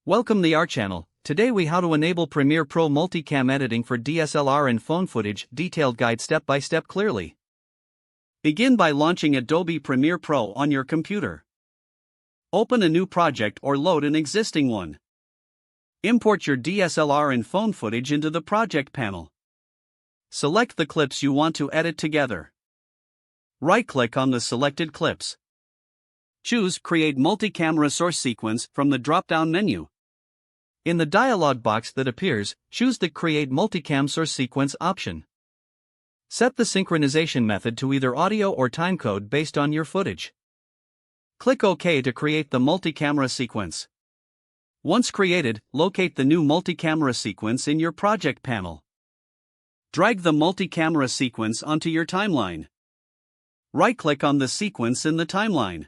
Welcome to our channel. Today we how to enable Premiere Pro multicam editing for DSLR and phone footage, detailed guide step by step clearly. Begin by launching Adobe Premiere Pro on your computer. Open a new project or load an existing one. Import your DSLR and phone footage into the project panel. Select the clips you want to edit together. Right-click on the selected clips. Choose Create Multi-Camera Source Sequence from the drop-down menu. In the dialog box that appears, choose the Create Multicam Source Sequence option. Set the synchronization method to either audio or timecode based on your footage. Click OK to create the multi-camera sequence. Once created, locate the new multi-camera sequence in your project panel. Drag the multi-camera sequence onto your timeline. Right-click on the sequence in the timeline.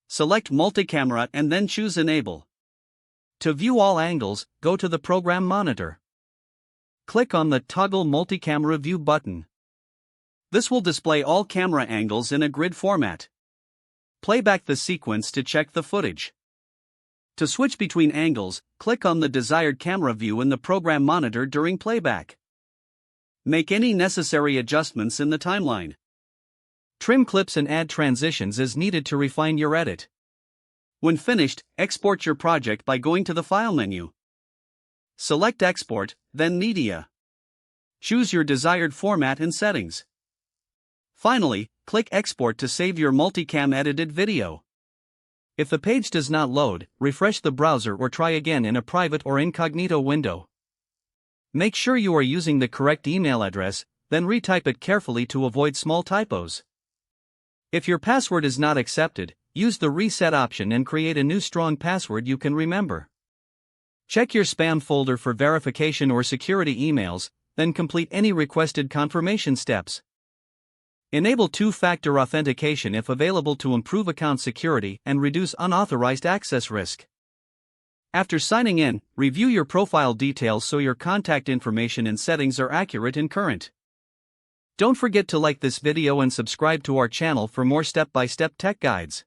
Select Multi-Camera and then choose Enable. To view all angles, go to the Program Monitor. Click on the Toggle Multi-Camera View button. This will display all camera angles in a grid format. Play back the sequence to check the footage. To switch between angles, click on the desired camera view in the Program Monitor during playback. Make any necessary adjustments in the timeline. Trim clips and add transitions as needed to refine your edit. When finished, export your project by going to the File menu. Select Export, then Media. Choose your desired format and settings. Finally, click Export to save your multicam edited video. If the page does not load, refresh the browser or try again in a private or incognito window. Make sure you are using the correct email address, then retype it carefully to avoid small typos. If your password is not accepted, use the Reset option and create a new strong password you can remember. Check your spam folder for verification or security emails, then complete any requested confirmation steps. Enable two-factor authentication if available to improve account security and reduce unauthorized access risk. After signing in, review your profile details so your contact information and settings are accurate and current. Don't forget to like this video and subscribe to our channel for more step-by-step tech guides.